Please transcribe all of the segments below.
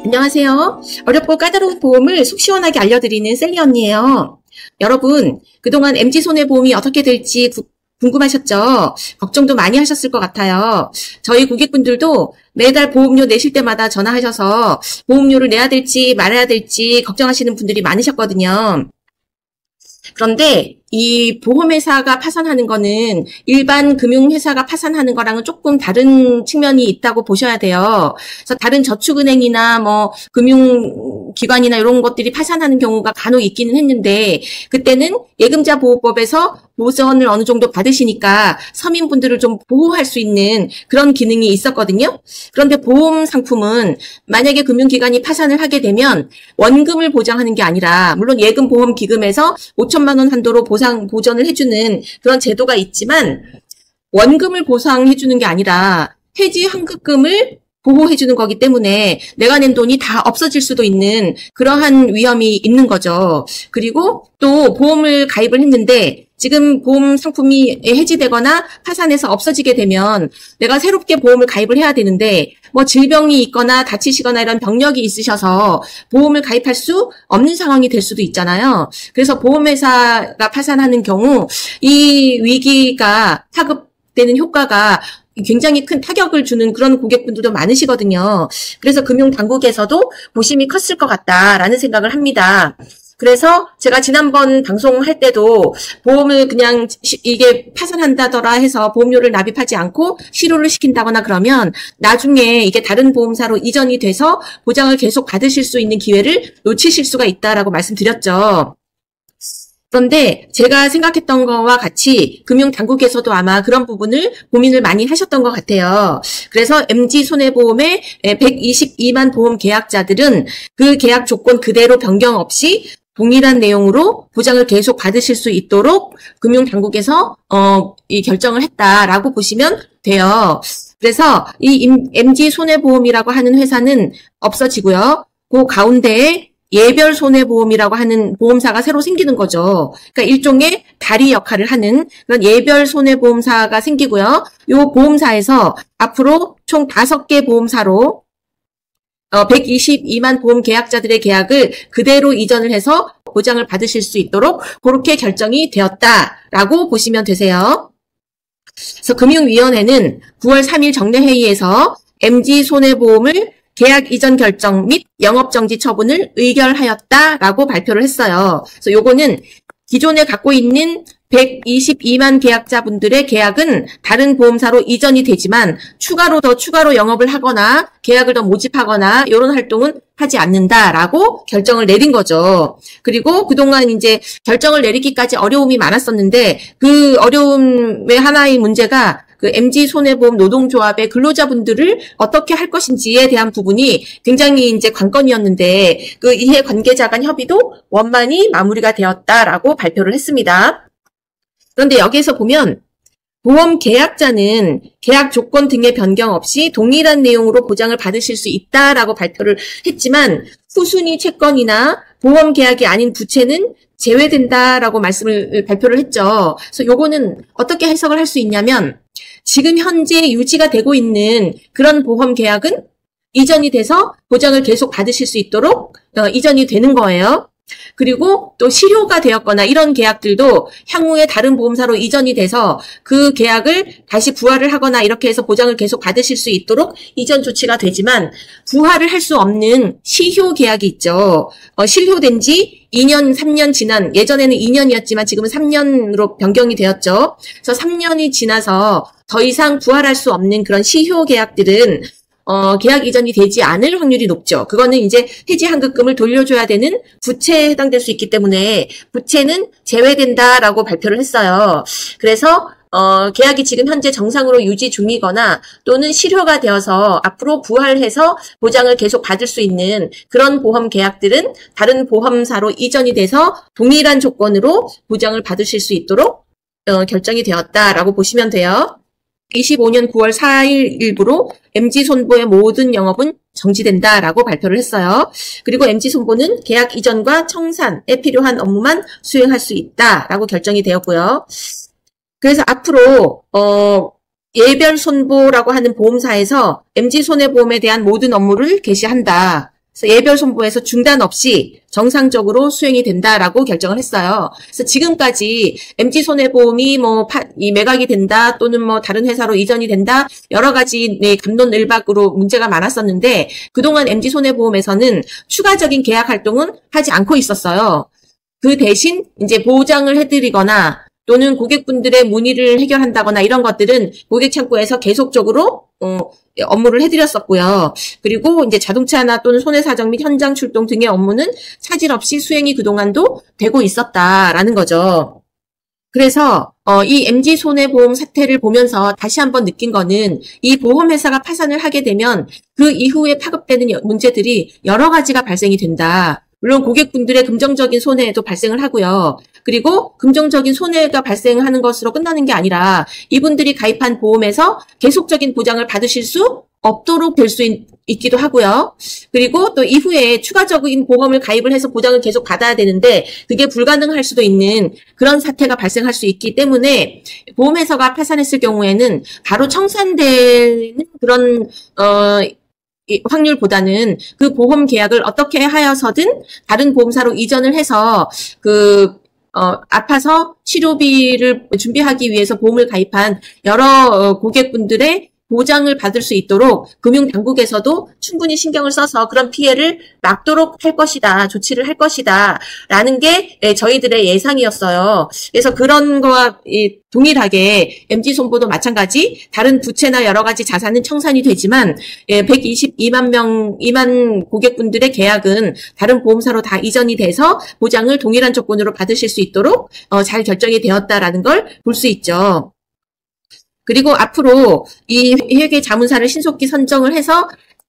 안녕하세요. 어렵고 까다로운 보험을 속 시원하게 알려드리는 셀리 언니예요. 여러분, 그동안 MG손해보험이 어떻게 될지 궁금하셨죠? 걱정도 많이 하셨을 것 같아요. 저희 고객분들도 매달 보험료 내실 때마다 전화하셔서 보험료를 내야 될지 말아야 될지 걱정하시는 분들이 많으셨거든요. 그런데 이 보험회사가 파산하는 거는 일반 금융회사가 파산하는 거랑은 조금 다른 측면이 있다고 보셔야 돼요. 그래서 다른 저축은행이나 뭐 금융기관이나 이런 것들이 파산하는 경우가 간혹 있기는 했는데 그때는 예금자 보호법에서 보전을 어느 정도 받으시니까 서민분들을 좀 보호할 수 있는 그런 기능이 있었거든요. 그런데 보험 상품은 만약에 금융기관이 파산을 하게 되면 원금을 보장하는 게 아니라 물론 예금보험기금에서 5천만 원 한도로 보전을 해주는 그런 제도가 있지만 원금을 보상해주는 게 아니라 해지 환급금을 보호해주는 거기 때문에 내가 낸 돈이 다 없어질 수도 있는 그러한 위험이 있는 거죠. 그리고 또 보험을 가입을 했는데 지금 보험 상품이 해지되거나 파산해서 없어지게 되면 내가 새롭게 보험을 가입을 해야 되는데 뭐 질병이 있거나 다치시거나 이런 병력이 있으셔서 보험을 가입할 수 없는 상황이 될 수도 있잖아요. 그래서 보험회사가 파산하는 경우 이 위기가 파급되는 효과가 굉장히 큰 타격을 주는 그런 고객분들도 많으시거든요. 그래서 금융당국에서도 고심이 컸을 것 같다라는 생각을 합니다. 그래서 제가 지난번 방송할 때도 보험을 그냥 이게 파산한다더라 해서 보험료를 납입하지 않고 실효를 시킨다거나 그러면 나중에 이게 다른 보험사로 이전이 돼서 보장을 계속 받으실 수 있는 기회를 놓치실 수가 있다라고 말씀드렸죠. 그런데 제가 생각했던 거와 같이 금융당국에서도 아마 그런 부분을 고민을 많이 하셨던 것 같아요. 그래서 MG손해보험의 122만 보험 계약자들은 그 계약 조건 그대로 변경 없이 동일한 내용으로 보장을 계속 받으실 수 있도록 금융당국에서 이 결정을 했다라고 보시면 돼요. 그래서 이 MG손해보험이라고 하는 회사는 없어지고요. 그 가운데에 예별손해보험이라고 하는 보험사가 새로 생기는 거죠. 그러니까 일종의 다리 역할을 하는 그런 예별손해보험사가 생기고요. 이 보험사에서 앞으로 총 5개 보험사로 122만 보험 계약자들의 계약을 그대로 이전을 해서 보장을 받으실 수 있도록 그렇게 결정이 되었다라고 보시면 되세요. 그래서 금융위원회는 9월 3일 정례회의에서 MG손해보험을 계약 이전 결정 및 영업정지 처분을 의결하였다라고 발표를 했어요. 그래서 요거는 기존에 갖고 있는 122만 계약자분들의 계약은 다른 보험사로 이전이 되지만 추가로 영업을 하거나 계약을 더 모집하거나 이런 활동은 하지 않는다라고 결정을 내린 거죠. 그리고 그동안 이제 결정을 내리기까지 어려움이 많았었는데 그 어려움의 하나의 문제가 그 MG손해보험 노동조합의 근로자분들을 어떻게 할 것인지에 대한 부분이 굉장히 이제 관건이었는데 그 이해관계자 간 협의도 원만히 마무리가 되었다라고 발표를 했습니다. 그런데 여기에서 보면 보험 계약자는 계약 조건 등의 변경 없이 동일한 내용으로 보장을 받으실 수 있다라고 발표를 했지만 후순위 채권이나 보험 계약이 아닌 부채는 제외된다라고 발표를 했죠. 그래서 요거는 어떻게 해석을 할 수 있냐면 지금 현재 유지가 되고 있는 그런 보험 계약은 이전이 돼서 보장을 계속 받으실 수 있도록 이전이 되는 거예요. 그리고 또 실효가 되었거나 이런 계약들도 향후에 다른 보험사로 이전이 돼서 그 계약을 다시 부활을 하거나 이렇게 해서 보장을 계속 받으실 수 있도록 이전 조치가 되지만 부활을 할 수 없는 시효 계약이 있죠. 실효된 지 2년, 3년 지난 예전에는 2년이었지만 지금은 3년으로 변경이 되었죠. 그래서 3년이 지나서 더 이상 부활할 수 없는 그런 시효 계약들은 계약 이전이 되지 않을 확률이 높죠. 그거는 이제 해지 환급금을 돌려줘야 되는 부채에 해당될 수 있기 때문에 부채는 제외된다라고 발표를 했어요. 그래서 계약이 지금 현재 정상으로 유지 중이거나 또는 실효가 되어서 앞으로 부활해서 보장을 계속 받을 수 있는 그런 보험 계약들은 다른 보험사로 이전이 돼서 동일한 조건으로 보장을 받으실 수 있도록 결정이 되었다라고 보시면 돼요. 25년 9월 4일 일부로 MG손보의 모든 영업은 정지된다라고 발표를 했어요. 그리고 MG손보는 계약 이전과 청산에 필요한 업무만 수행할 수 있다라고 결정이 되었고요. 그래서 앞으로 예별손보라고 하는 보험사에서 MG손해보험에 대한 모든 업무를 개시한다. 그래서 예별 손보에서 중단 없이 정상적으로 수행이 된다라고 결정을 했어요. 그래서 지금까지 MG손해보험이 이 매각이 된다 또는 다른 회사로 이전이 된다 여러 가지 갑론을박으로 문제가 많았었는데 그동안 MG손해보험에서는 추가적인 계약 활동은 하지 않고 있었어요. 그 대신 이제 보장을 해드리거나 또는 고객분들의 문의를 해결한다거나 이런 것들은 고객 창구에서 계속적으로 업무를 해드렸었고요. 그리고 이제 자동차나 또는 손해사정 및 현장 출동 등의 업무는 차질 없이 수행이 그동안도 되고 있었다라는 거죠. 그래서 이 MG손해보험 사태를 보면서 다시 한번 느낀 거는 이 보험회사가 파산을 하게 되면 그 이후에 파급되는 문제들이 여러 가지가 발생이 된다. 물론 고객분들의 긍정적인 손해도 발생을 하고요. 그리고 긍정적인 손해가 발생하는 것으로 끝나는 게 아니라 이분들이 가입한 보험에서 계속적인 보장을 받으실 수 없도록 될 수 있기도 하고요. 그리고 또 이후에 추가적인 보험을 가입을 해서 보장을 계속 받아야 되는데 그게 불가능할 수도 있는 그런 사태가 발생할 수 있기 때문에 보험회사가 파산했을 경우에는 바로 청산되는 그런 이 확률보다는 그 보험 계약을 어떻게 하여서든 다른 보험사로 이전을 해서 아파서 치료비를 준비하기 위해서 보험을 가입한 여러 고객분들의 보장을 받을 수 있도록 금융당국에서도 충분히 신경을 써서 그런 피해를 막도록 할 것이다, 조치를 할 것이다 라는 게 저희들의 예상이었어요. 그래서 그런 거와 동일하게 MG손보도 마찬가지 다른 부채나 여러 가지 자산은 청산이 되지만 122만 고객분들의 계약은 다른 보험사로 다 이전이 돼서 보장을 동일한 조건으로 받으실 수 있도록 잘 결정이 되었다라는 걸 볼 수 있죠. 그리고 앞으로 이 회계 자문사를 신속히 선정을 해서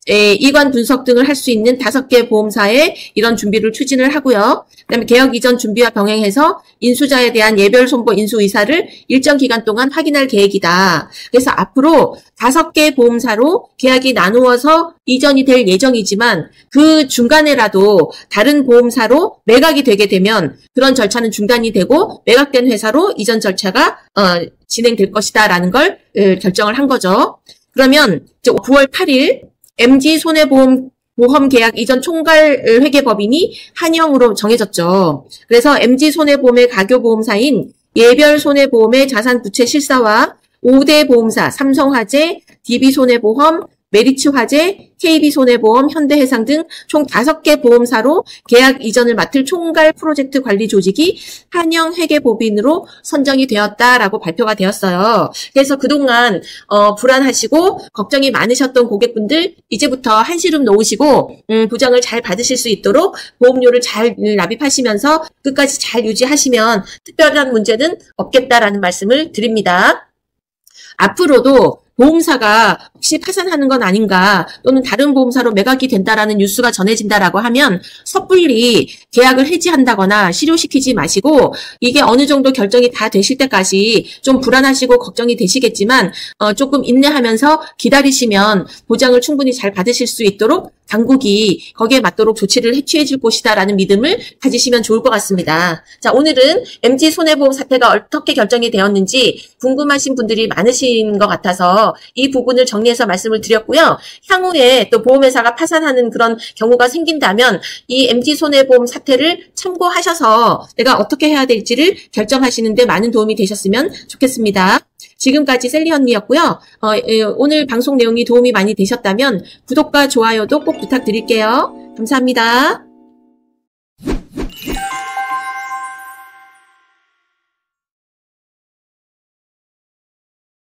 이관 분석 등을 할 수 있는 5개 보험사의 이런 준비를 추진을 하고요. 그다음에 개혁 이전 준비와 병행해서 인수자에 대한 예별 손보 인수 의사를 일정 기간 동안 확인할 계획이다. 그래서 앞으로 5개 보험사로 계약이 나누어서 이전이 될 예정이지만 그 중간에라도 다른 보험사로 매각이 되게 되면 그런 절차는 중단이 되고 매각된 회사로 이전 절차가 진행될 것이다라는 걸 결정을 한 거죠. 그러면 이제 9월 8일 MG손해보험 계약 이전 총괄 회계법인이 한영으로 정해졌죠. 그래서 MG손해보험의 가교보험사인 예별손해보험의 자산부채 실사와 5대 보험사 삼성화재, DB손해보험, 메리츠화재, KB손해보험, 현대해상 등 총 5개 보험사로 계약 이전을 맡을 총괄 프로젝트 관리 조직이 한영회계법인으로 선정이 되었다라고 발표가 되었어요. 그래서 그동안 불안하시고 걱정이 많으셨던 고객분들 이제부터 한시름 놓으시고 보장을 잘 받으실 수 있도록 보험료를 잘 납입하시면서 끝까지 잘 유지하시면 특별한 문제는 없겠다라는 말씀을 드립니다. 앞으로도 보험사가 혹시 파산하는 건 아닌가 또는 다른 보험사로 매각이 된다라는 뉴스가 전해진다라고 하면 섣불리 계약을 해지한다거나 실효시키지 마시고 이게 어느 정도 결정이 다 되실 때까지 좀 불안하시고 걱정이 되시겠지만 조금 인내하면서 기다리시면 보장을 충분히 잘 받으실 수 있도록 당국이 거기에 맞도록 조치를 취해 줄 것이다라는 믿음을 가지시면 좋을 것 같습니다. 자, 오늘은 MG손해보험 사태가 어떻게 결정이 되었는지 궁금하신 분들이 많으신 것 같아서 이 부분을 정리해서 말씀을 드렸고요. 향후에 또 보험회사가 파산하는 그런 경우가 생긴다면 이 MG손해보험 사태를 참고하셔서 내가 어떻게 해야 될지를 결정하시는 데 많은 도움이 되셨으면 좋겠습니다. 지금까지 셀리 언니였고요. 오늘 방송 내용이 도움이 많이 되셨다면 구독과 좋아요도 꼭 부탁드릴게요. 감사합니다.